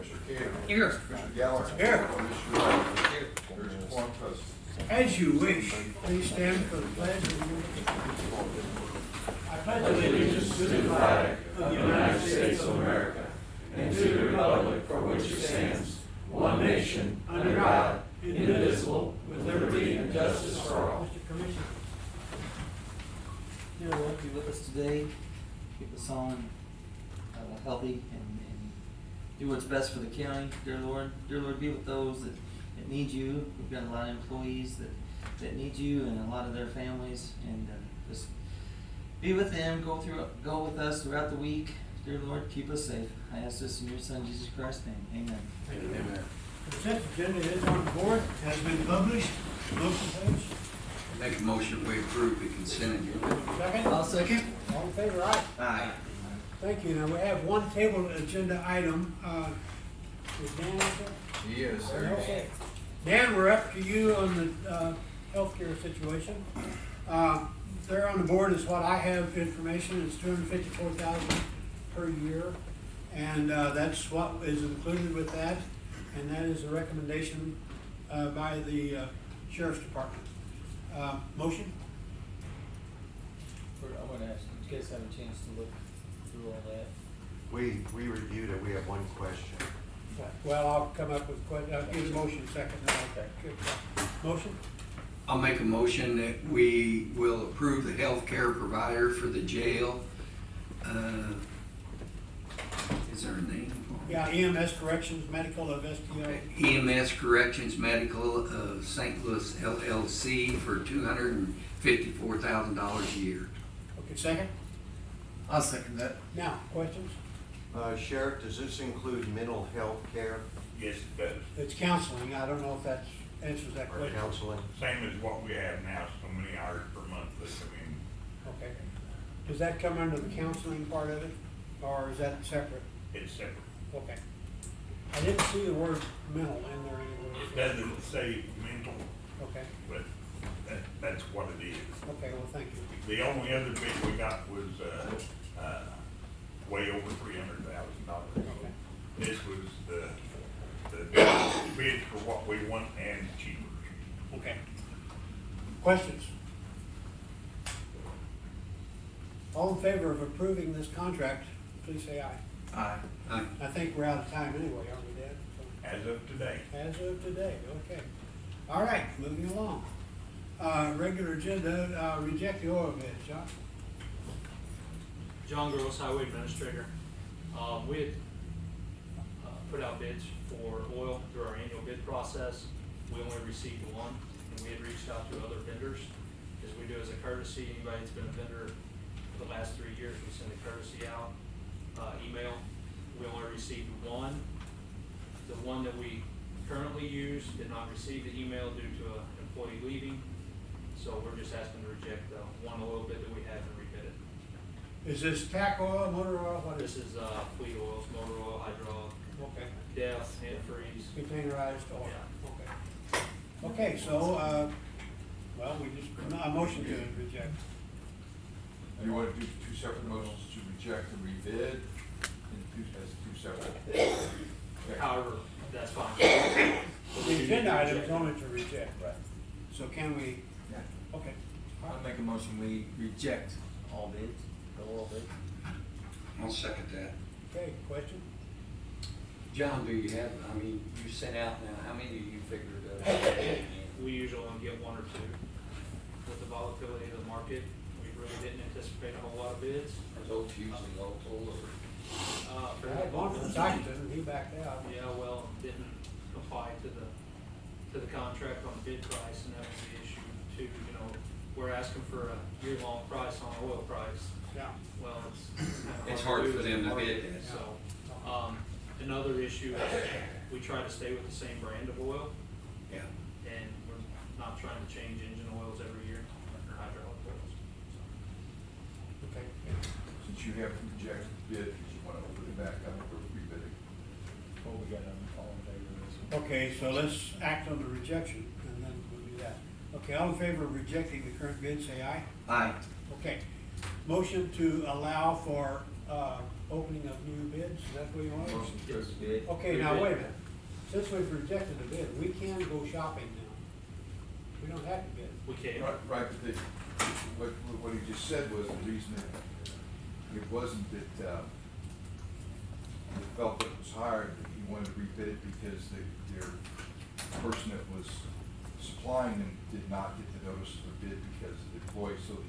Commissioner Cannon. Here. Commissioner Gallagher. Here. Commissioner Rogers. There's a quorum present. As you wish, please stand for the pledge. I pledge allegiance to the flag of the United States of America and to the republic for which it stands, one nation, under God, indivisible, with liberty and justice for all. Mr. Commissioner. Dear Lord, be with us today. Keep us on healthy and do what's best for the county. Dear Lord, be with those that need you. We've got a lot of employees that need you and a lot of their families, and just be with them. Go with us throughout the week. Dear Lord, keep us safe. I ask this in your Son Jesus Christ's name. Amen. Amen. The consent agenda is on the board, has been published. Motion, please. Make a motion, we approve the consent agenda. Second? I'll second. All in favor, aye? Aye. Thank you. Now, we have one tabled agenda item. Is Dan up there? He is. Okay. Dan, we're up to you on the healthcare situation. There on the board is what I have information. It's $254,000 per year, and that's what is included with that, and that is a recommendation by the Sheriff's Department. Motion? I want to ask, you guys have a chance to look through all that? We reviewed it, we have one question. Well, I'll come up with, I'll give the motion second. Okay. Motion? I'll make a motion that we will approve the health care provider for the jail. Is there a name? Yeah, EMS Corrections Medical of STO. Okay. EMS Corrections Medical of St. Louis LLC for $254,000 a year. Okay, second? I'll second that. Now, questions? Sheriff, does this include mental health care Yes, it does. It's counseling. I don't know if that answers that or question. counseling? Same as what we have now, so many hours per month that come in. Okay. Does that come under the counseling part of it, or is that separate? It's separate. Okay. I didn't see the word mental in there anywhere. It doesn't say mental, Okay, but that's what it is. okay, well, thank you. The only other bid we got was, way over $300,000. Okay. This was the bid for what we want and cheaper. Okay. Questions? All in favor of approving this contract, please say aye. Aye. Aye. I think we're out of time anyway, aren't we, Dan? As of today. As of today, okay. All right, moving along. Regular agenda, reject the oil bid, John. John Gross, Highway Administrator. We had put out bids for oil through our annual bid process. We only received one, and we had reached out to other vendors. As we do as a courtesy, anybody that's been a vendor for the last 3 years, we send a courtesy out, email. We only received one. The one that we currently use did not receive the email due to an employee leaving. So we're just asking to reject the one oil bid that we have and rebid it. Is this tack oil, motor oil, what is This is fleet oils, motor oil, hydraulic, Okay, depth, antifreeze. containerized oil, Yeah. okay. Okay, so, well, we just, a motion to reject. And you want to do two separate motions to reject and rebid, and as two separate. Okay. However, that's fine. The agenda item is only to reject. Right. So can we, Yeah. okay. I'll make a motion, we reject all bids, the oil bid. I'll second that. Okay, question? John, do you have, you sent out now, how many do you figured? We usually only get one or two. With the volatility of the market, we really didn't anticipate a whole lot of bids. Are those usually local or? I had one from Stockton, and he backed out. Yeah, well, didn't apply to the contract on the bid price, and that was the issue too. You know, we're asking for a year-long price on oil price. Yeah. Well, it's kind of It's hard do for as them a to market. bid that. So, another issue is we try to stay with the same brand of oil, Yeah. and we're not trying to change engine oils every year, or hydraulic oils. Okay. Since you have to reject the bid, you want to open it back up for rebidding. Well, we got all in favor of this one. Okay, so let's act on the rejection, and then we'll do that. Okay, all in favor of rejecting the current bid, say aye. Aye. Okay. Motion to allow for opening of new bids, is that what you want? Motion to Yes, bid. Okay, now wait a minute, since we've rejected the bid, we can go shopping now. We don't have to bid. We can. Right, but what he just said was the reason that it wasn't that, the fellow that was hired, that he wanted to rebid it because their person that was supplying them did not get the notice of the bid because of the employee, so that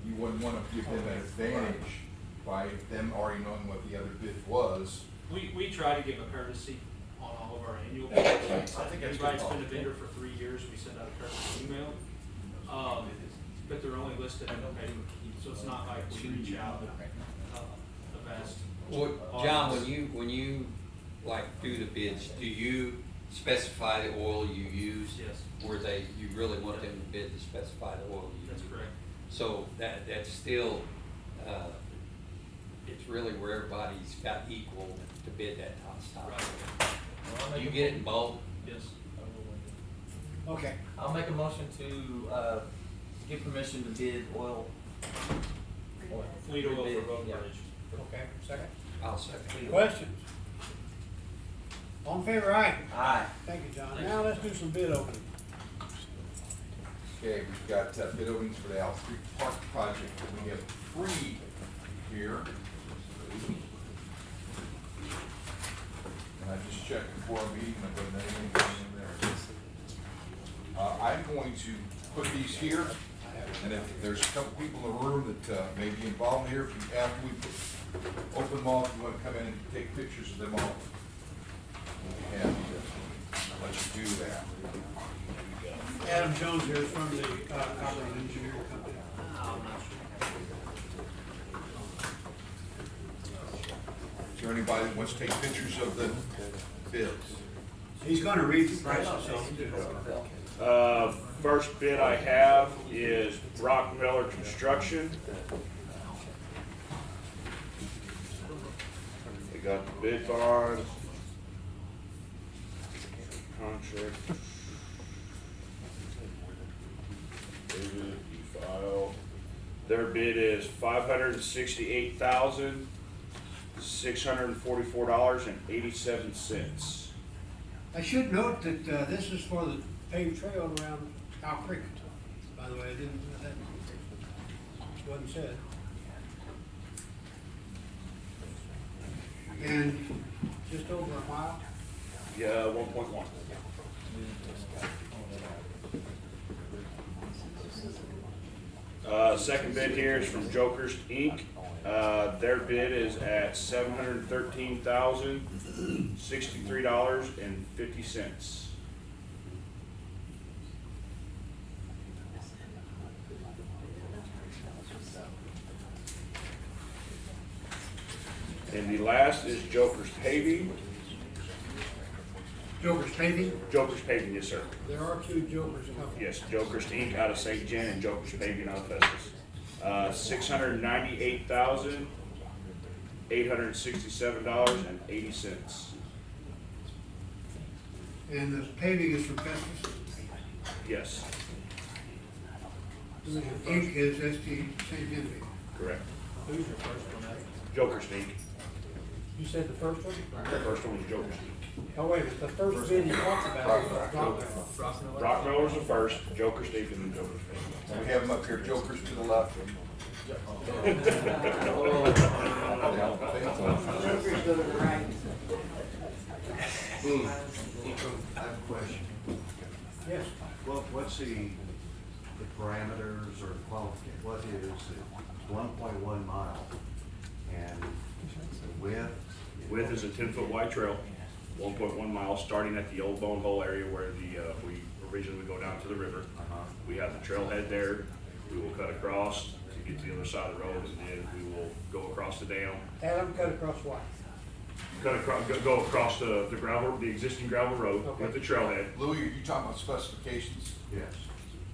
you wouldn't wanna give them an advantage by them already knowing what the other bid was. We try to give a courtesy on all of our annual bids. I think that's Everybody's good. been a vendor for 3 years, we send out a courtesy email. But they're only listed in the paper, so it's not like we reach out, a vast. Well, John, when you like do the bids, do you specify the oil you use? Yes. Or you really want them to bid to specify the oil you use? That's correct. So that's still, it's really where everybody's got equal to bid that top stuff. Right. You get it in bulk? Yes. Okay, I'll make a motion to, give permission to bid oil. Fleet oil Rebid, for Road yeah. Bridge. okay, second. I'll second. Questions? All in favor, aye? Aye. Thank you, John. Now let's do some bid opening. Okay, we've got bid openings for the Al Creek Park project, and we have 3 here. And I just checked before our meeting, I don't know anything in there. I'm going to put these here, and if there's a couple people in the room that may be involved here, after we open them all, if you want to come in and take pictures of them all, we'll be happy to let you do that. Adam Jones here is from the Copper Engineering Company. Is there anybody that wants to take pictures of the bids? He's gonna read the prices. First bid I have is Brock Miller Construction. They got the bid bond. Contract. File. Their bid is $568,644.87. I should note that this is for the paved trail around Cow Creek. By the way, that wasn't said. And just over a mile. Yeah, 1.1. Second bid here is from Jokers Inc. Their bid is at $713,063.50. And the last is Jokers Paving. Joker's Paving. Jokers Paving, yes, sir. There are 2 Jokers companies. Yes, Jokers Inc. out of St. Jan and Jokers Paving out of Festus. $698,867.80. And the paving is from Festus. Yes, Inc. is ST St. Genevieve. correct. Who's your first one, Ed? Jokers Inc. You said the first one? The first one was Jokers Inc. Oh, wait, the first bid he talked about was Brock Miller. Brock Miller's the first, Jokers Inc. and then Jokers And we have them up here, Jokers to the left. I have a question. Yes. What's the parameters or qualification, what is it, 1.1 mile? And the width? Width is a 10-foot wide trail, 1.1 miles, starting at the old bone hole area where we originally go down to the river. We have the trailhead there. We will cut across to get to the other side of the road, and then we will go across the dam. Adam, cut across what? Go across the gravel, the existing gravel road with the trailhead. Louis, are you talking about specifications? Yes.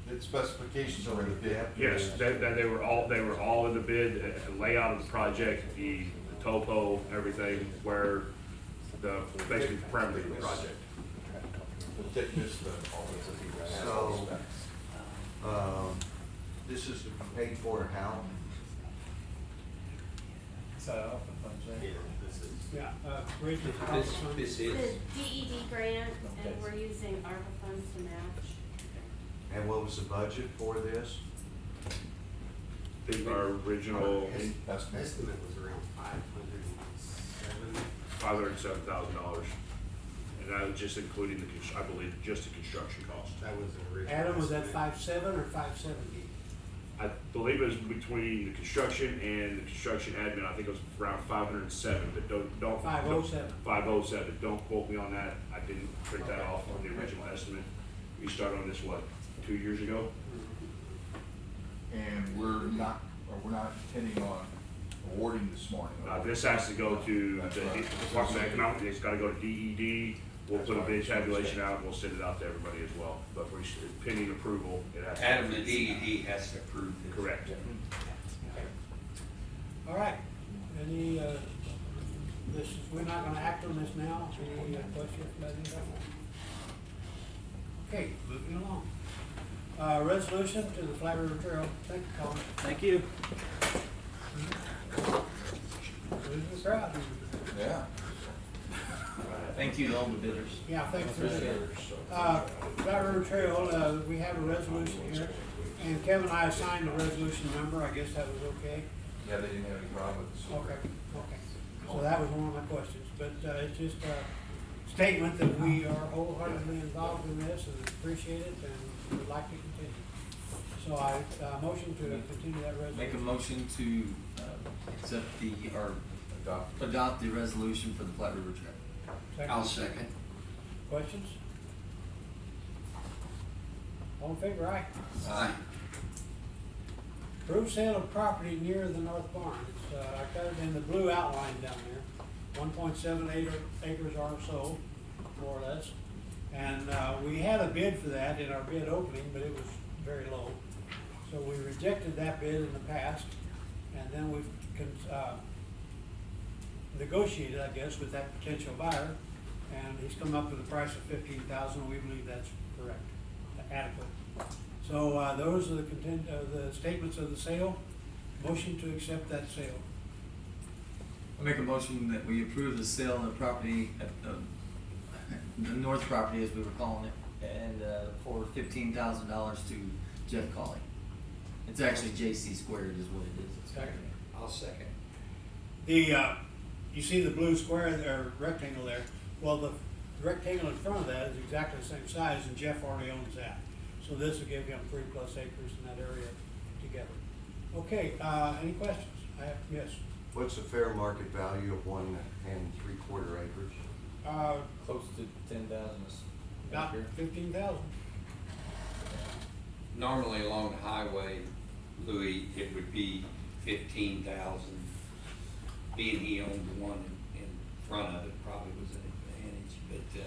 The specifications are in the bid. Yes, they were all in the bid, layout of the project, the topo, everything, where basically the parameters of the project. The thickness, all this. So, this is to be paid for how? Yeah, bridge is This, ARPA this It's a is, DED grant, and we're using ARPA funds to match. And what was the budget for this? I think our original Estimate. Estimate was around $507,000. $507,000. And that was just including the, I believe, just the construction cost. That was the original. Adam, was that estimate. 5.7 or 5.70? I believe it was between the construction and the construction admin, I think it was around 507, but don't. 507. 507, don't quote me on that, I didn't print that off on the original estimate. We started on this, what, 2 years ago? And we're not intending on awarding this morning. This has to go to the Department of Economic, it's gotta go to DED, we'll put a bid tabulation out, and we'll send it out to everybody as well. But we're pending approval, it has to. Adam, the DED has to approve this. Correct. All right, any, we're not gonna act on this now, any questions about anything? Okay, moving along. Resolution to the Flat River Trail, thank you, Colin. Thank you. Who's the crowd? Yeah. Thank you to all the bidders. Yeah, thanks for Appreciate that. it. Flat River Trail, we have a resolution here, and Kevin and I assigned the resolution number, I guess that was okay? Yeah, they didn't have any problem with this. Okay, okay. So that was one of my questions, but it's just a statement that we are wholeheartedly involved in this and appreciate it and would like to continue. So I, motion to continue that resolution. Make a motion to accept or adopt the resolution for the Platte River Trail. I'll second. Questions? All in favor, aye? Aye. Approved sale of property near the North Barn. It's, I got it in the blue outline down there. 1.78 acres are sold, more or less. And, we had a bid for that in our bid opening, but it was very low. So we rejected that bid in the past, and then we've, negotiated, I guess, with that potential buyer. And he's come up with a price of $15,000. We believe that's correct, adequate. So, those are the statements of the sale. Motion to accept that sale. I make a motion that we approve the sale of the property at the north property, as we were calling it, and for $15,000 to Jeff Colley. It's actually JC squared is what it is. Second. I'll second. The, you see the blue square there, rectangle there? Well, the rectangle in front of that is exactly the same size, and Jeff already owns that. So this will give him 3+ acres in that area together. Okay, any questions? Yes. What's the fair market value of 1 3/4 acres? Close to 10,000. About 15,000. Normally along the highway, Louis, it would be 15,000. Being he owned the one in front of it probably was an advantage, but,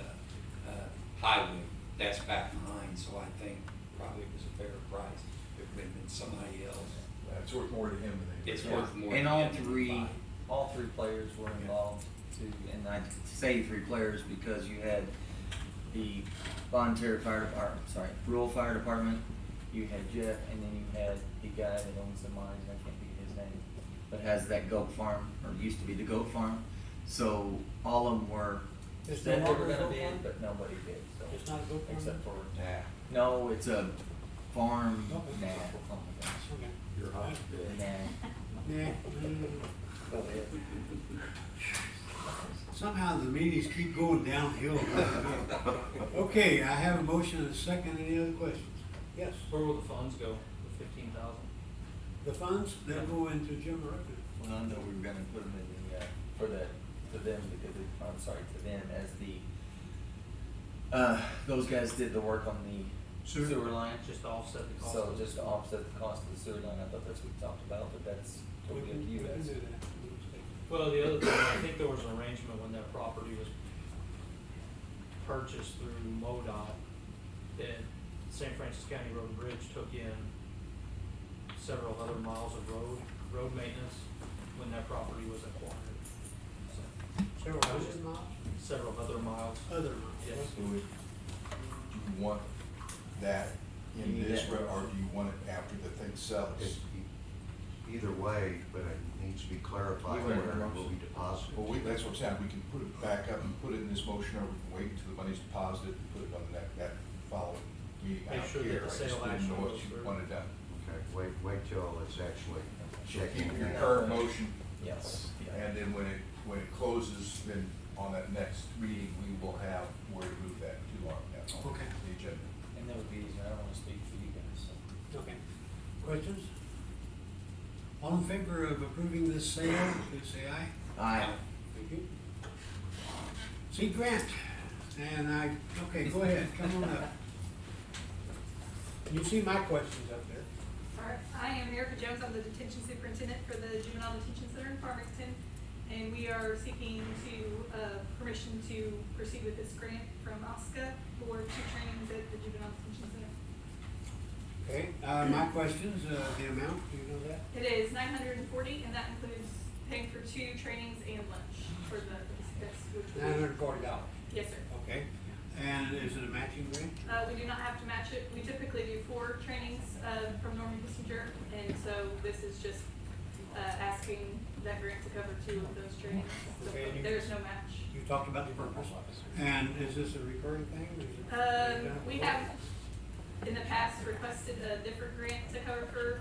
highway, that's back behind, so I think probably it was a fair price. If it would have been somebody else, It's worth more to him than they. it's worth more. And than all that than three, buy. all three players were involved too, and I say 3 players because you had the volunteer fire department, rural fire department, you had Jeff, and then you had the guy that owns the mines, I can't think of his name, but has that goat farm, or used to be the goat farm. So all of them were, It's said no they were longer a gonna goat bid, farm? but nobody did, so. It's not a goat farm? Except for, Nah. no, it's a farm, Okay. nah, oh my gosh, Okay. You're hot. nah. Yeah. Go ahead. Somehow the meetings keep going downhill. Okay, I have a motion and a second. Any other questions? Yes. Where will the funds go, the 15,000? The funds, they'll go into Jim Rucker. Well, I know we were gonna put them in the, to them, because to them as those guys did the work on the sewer line. Just to offset the cost. So of it. just to offset the cost of the sewer line, I thought that's what we talked about, but that's We totally up can to you do guys. that. Well, the other thing, I think there was an arrangement when that property was purchased through MoDOT, that St. Francis County Road and Bridge took in several other miles of road maintenance when that property was acquired. So, Several hundred miles? several other miles. Other miles. Yes. Do you want that You in need this, that. or do you want it after the thing sells? either way, but it needs to be clarified You want where a it will be deposited. Well, that's what I'm saying, we can put it back up and put it in this motion, or we can wait until the money's deposited and put it on that following meeting. Make out sure that here. the I just sale didn't action know what goes you through. wanted done. Okay, wait till it's actually So checked. keep in. your current motion, Yes. and then when it closes, then on that next meeting, we will have where to move that to on Okay. the agenda. And that would be easier, I don't wanna speak for you guys, so. Okay. Questions? All in favor of approving this sale, please say aye. Aye. Thank you. See Grant, and okay, go ahead, come on up. You see my questions up there. All right, I am Erica Jones, I'm the detention superintendent for the Juvenile Detention Center in Farmington, and we are seeking permission to proceed with this grant from OSCA for 2 trainings at the Juvenile Detention Center. Okay, my questions, the amount, do you know that? It is $940, and that includes paying for 2 trainings and lunch for the participants. $940. Yes, sir. Okay, and is it a matching grant? We do not have to match it. We typically do 4 trainings from Norman Kissinger, and so this is just asking that grant to cover 2 of those trainings. So Okay, and you- there's no match. You talked about the purpose, and is this a recurring thing? Or is it- We have in the past requested a different grant to cover for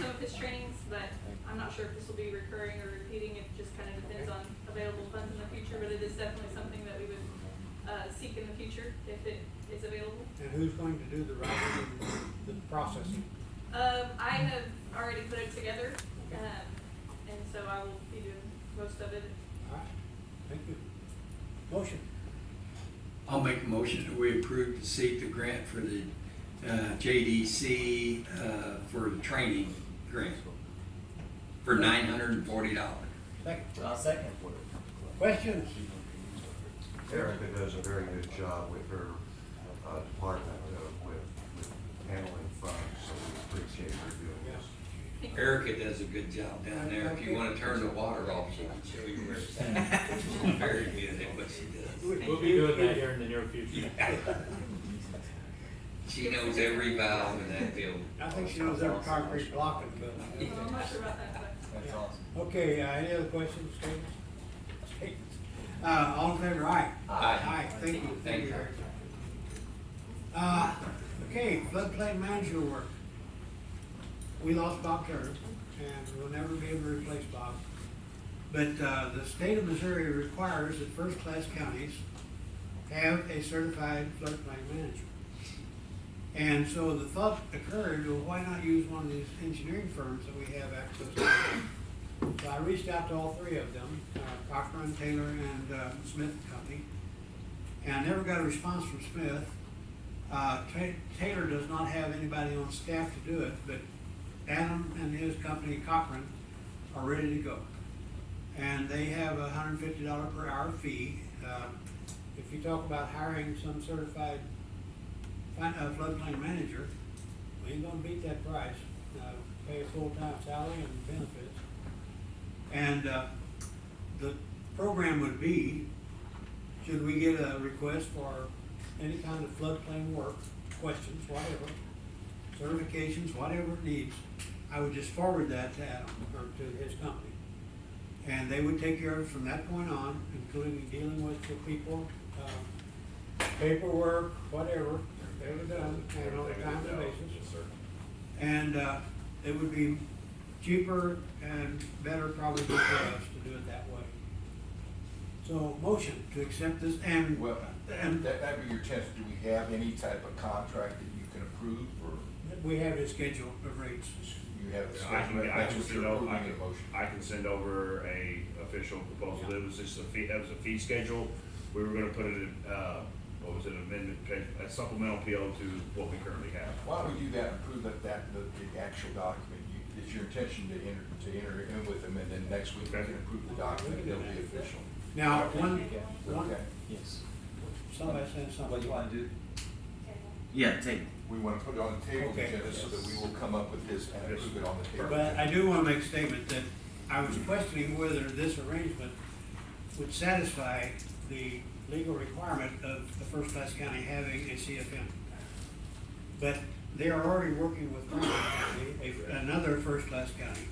some of his trainings, but I'm not sure if this will be recurring or repeating. It just kind of depends on available funds in the future, but it is definitely something that we would seek in the future if it is available. And who's going to do the writing and the processing? I have already put it together, and so I will be doing most of it. All right, thank you. Motion. I'll make a motion that we approve to seek the grant for the JDC for the training grant for $940. Second. I'll second. Questions? Erica does a very good job with her department with handling funds, so we appreciate her doing this. Erica does a good job down there. If you wanna turn the water off, she can show you where it's at. She's very good at what she does. We'll be doing that here in the near future. She knows every valve in that building. I think she knows every concrete block in the building. So I'm not sure about that, but. That's awesome. Okay, any other questions, statements? Statements. All in favor, aye? Aye. Aye, thank you. Thank you. Okay, floodplain manager work. We lost Bob Turner, and we'll never be able to replace Bob. But, the state of Missouri requires that first-class counties have a certified floodplain manager. And so the thought occurred, well, why not use one of these engineering firms that we have access to? So I reached out to all 3 of them, Cochran, Taylor, and Smith and Company, and I never got a response from Smith. Taylor does not have anybody on staff to do it, but Adam and his company, Cochran, are ready to go. And they have a $150 per hour fee. If you talk about hiring some certified floodplain manager, we ain't gonna beat that price. Pay a full-time salary and benefits. And the program would be, should we get a request for any kind of floodplain work, questions, whatever, certifications, whatever it needs, I would just forward that to Adam, or to his company. And they would take care of it from that point on, including dealing with the people, paperwork, whatever, they were done, and on a timely basis. And it would be cheaper and better probably for us to do it that way. So, motion to accept this, and Well, that'd be your chance. Do we have any type of contract that you can approve, or we have a schedule of rates. you have? I can That's what send you're over, approving in motion. I can send over a official proposal. It was just a fee, that was a fee schedule. We were gonna put it in, what was it, amendment, a supplemental PO to what we currently have. Why don't we do that and prove that the actual document, it's your intention to enter in with them, and then next week we can approve the document, it'll be official. Now, one, Okay. Yes. somebody said What something. do you wanna do? Yeah, table. We want to put it on the table, Okay. agenda, so that we will come up with this and approve it on the table. But I do want to make a statement that I was questioning whether this arrangement would satisfy the legal requirement of the first-class county having a CFM. But they are already working with Franklin County, another first-class county,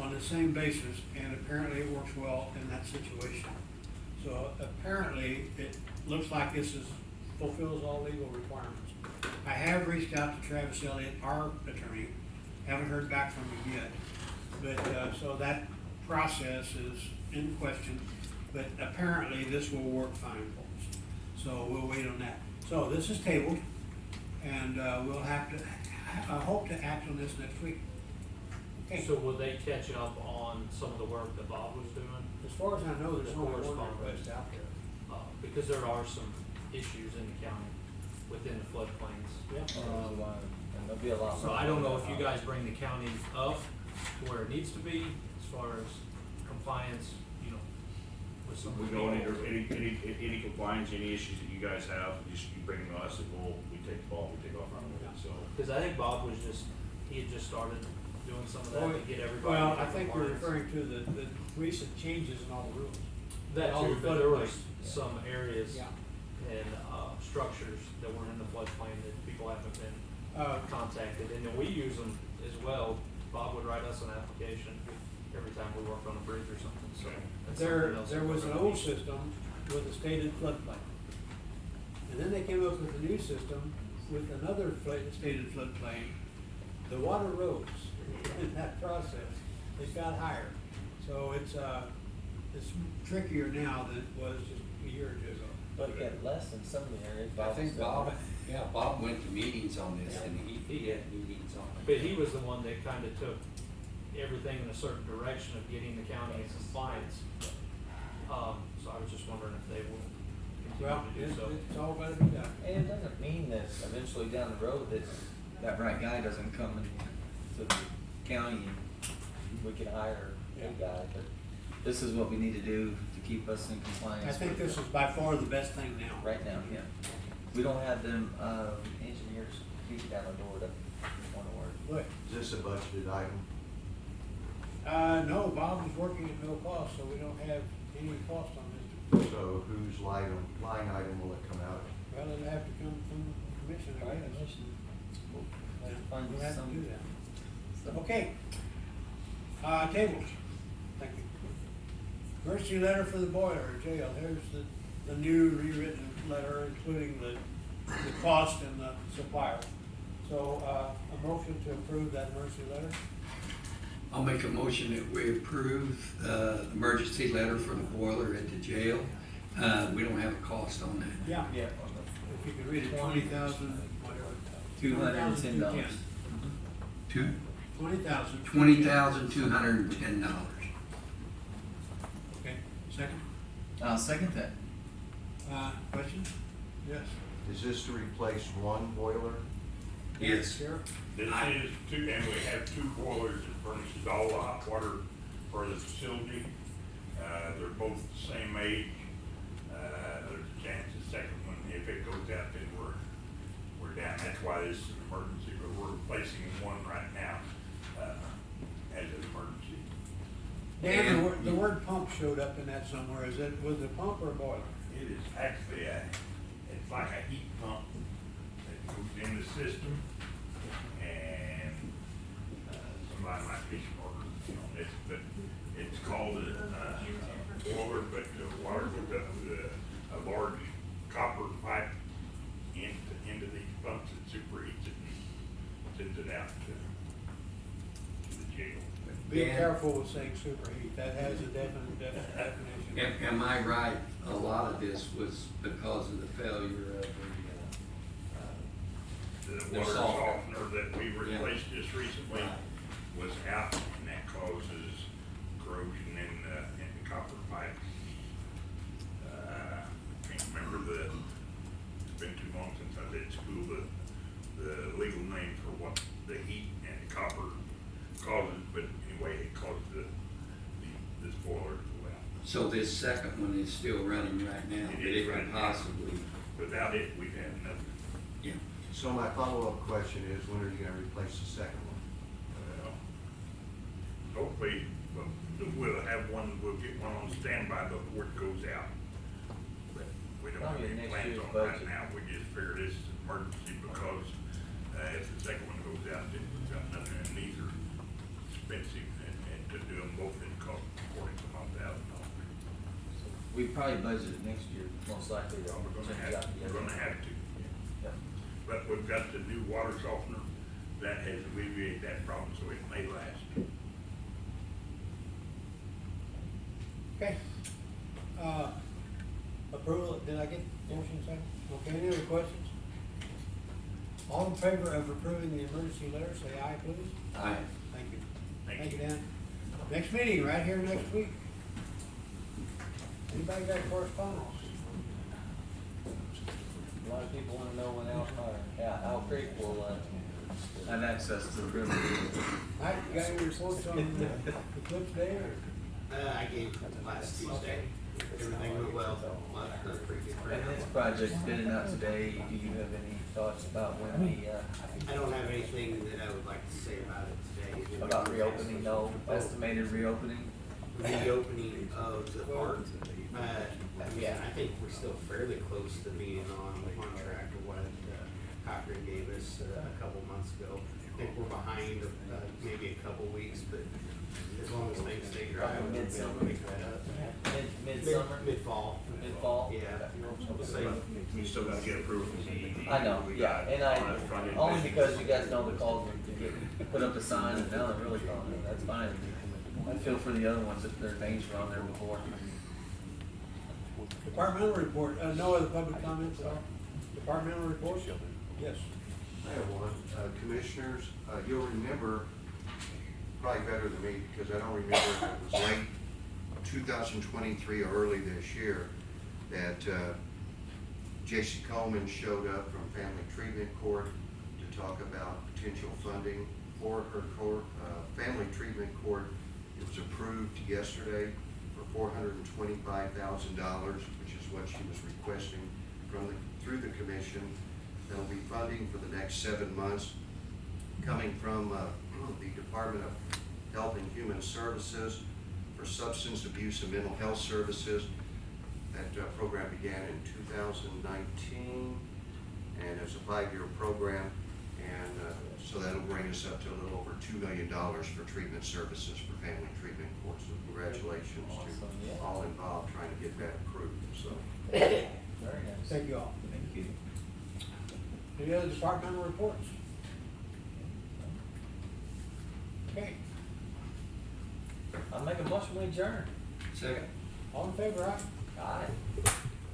on the same basis, and apparently it works well in that situation. So apparently, it looks like this fulfills all legal requirements. I have reached out to Travis Elliott, our attorney, haven't heard back from him yet. But, so that process is in question, but apparently this will work fine for us. So we'll wait on that. So this is tabled, and we'll have to, I hope to act on this next week. Okay. So will they catch up on some of the work that Bob was doing? As far as I know, there's only one Correspondence. request out there. Because there are some issues in the county within the floodplains. Yeah. And there'll be a lot. So I don't know if you guys bring the county up to where it needs to be as far as compliance, you know, with some. We go any compliance, any issues that you guys have, you bring them to us, and we take the ball, we take off our own, so. Cause I think Bob was he had just started doing some of that to get everybody. Well, in I think we're compliance. referring to the recent changes in all the rules. That all too, the but there was floodplains. some areas Yeah. and, structures that were in the floodplain that people haven't been contacted, and then we use them as well. Bob would write us an application every time we work on a bridge or something, so. that's There something else there that we're was an gonna old use. system with a stated floodplain. And then they came up with a new system with another stated floodplain. The water rose in that process. It got higher. So it's trickier now than it was just a year or two ago. But get less in some of the areas. I think Bob went to meetings on this, and he had meetings on it. But he was the one that kind of took everything in a certain direction of getting the county in compliance. So I was just wondering if they will Well, continue to do so. it's all gotta be done. And it doesn't mean that eventually down the road that right guy doesn't come to the county and we can hire a guy, but this is what we need to do to keep us in compliance. I think with this is by far the best thing now. right now, yeah. We don't have them, engineers beating down the door to wanna work. Good. Is this a budgeted item? No, Bob is working at no cost, so we don't have any cost on this. So whose line item will it come out of? Well, it'll have to come from the commission, I guess. We'll find We'll have to some- do that. Okay. Tables. Thank you. Emergency letter for the boiler jail. Here's the new rewritten letter, including the cost and the supplier. So, a motion to approve that emergency letter? I'll make a motion that we approve, the emergency letter for the boiler at the jail. We don't have a cost on that. Yeah. Yeah. If you could read it, 20,000, whatever. $210. $20,000. $20,210. Okay, second? I'll second that. Question? Yes. Is this to replace one boiler? Yes. Sheriff? This is two, and we have two boilers that furnishes all the hot water for the facility. They're both the same age. There's a chance the second one, if it goes out, then we're down. That's why this is an emergency, but we're replacing one right now, as an emergency. Dan, the word pump showed up in that somewhere. Was it a pump or a boiler? It is actually it's like a heat pump that goes in the system, and somebody might be smarter on this, but it's called a boiler, but the water goes up with a large copper pipe into these pumps that superheats it and sends it out to the jail. Be Dan? careful with saying superheat. That has a definite definition. Am I right? A lot of this was because of the failure of The the water salt. softener that we replaced Yeah. just recently Right. was out, and that causes corrosion in the copper pipe. Can't remember it's been too long since I did school, the legal name for what the heat and the copper causes, but anyway, it caused this boiler to go out. So this second one is still running right now, It but is it could running now. possibly, Without it, we've had nothing. yeah. So my follow-up question is, when are you gonna replace the second one? Well, hopefully, we'll have one, we'll get one on standby before it goes out. But we don't have Probably any next plans year's on it right budget. now. We just figure this is an emergency because, if the second one goes out, then it's got nothing, and these are expensive, and to do them both in cost $40,000. We probably budgeted next year, most likely, though. We're gonna Change out have, the we're other. gonna have to. Yep. But we've got the new water softener, that has alleviated that problem, so it may last. Okay. Approval, did I get motion second? Okay, any other questions? All in favor of approving the emergency letter, say aye, please. Aye. Thank you. Thank Thank you, you. Dan. Next meeting, right here next week. Anybody got correspondence? A lot of people wanna know when Owl Creek will, have access to the river. Mike, you got any reports on the eclipse day or? I gave last Tuesday, everything went well, done a pretty good And this turnout. project's bidding out today, do you have any thoughts about when I don't have anything that I would like to say about it today. about reopening, no, estimated reopening? Reopening of the park, I think we're still fairly close to being on track of what Cochran gave us a couple months ago. I think we're behind, maybe a couple weeks, but as long as things stay dry, we'll be able to make that up. Midsummer? Mid-fall. Mid-fall? Yeah. We'll see. We still gotta get approval from DED. I know, We yeah, got and on the front end only bidding. because you guys know the calls to get, put up a sign, and now they're really calling it, that's fine. I feel for the other ones, if their names were on there before. Departmental report, no other public comments at all? Departmental reports? Yes. I have one. Commissioners, you'll remember, probably better than me, because I don't remember if it was late 2023 or early this year, that J.C. Coleman showed up from Family Treatment Court to talk about potential funding for her court. Family Treatment Court, it was approved yesterday for $425,000, which is what she was requesting through the commission. That'll be funding for the next 7 months, coming from the Department of Health and Human Services for substance abuse and mental health services. That program began in 2019, and it's a 5-year program, and so that'll bring us up to a little over $2 million for treatment services for Family Treatment Court. So congratulations to all involved trying to get that approved. So. Very nice. Thank you all. Thank you. Any other departmental reports? Okay, I'll make a motion, we adjourn. Second. all in favor, aye? Aye.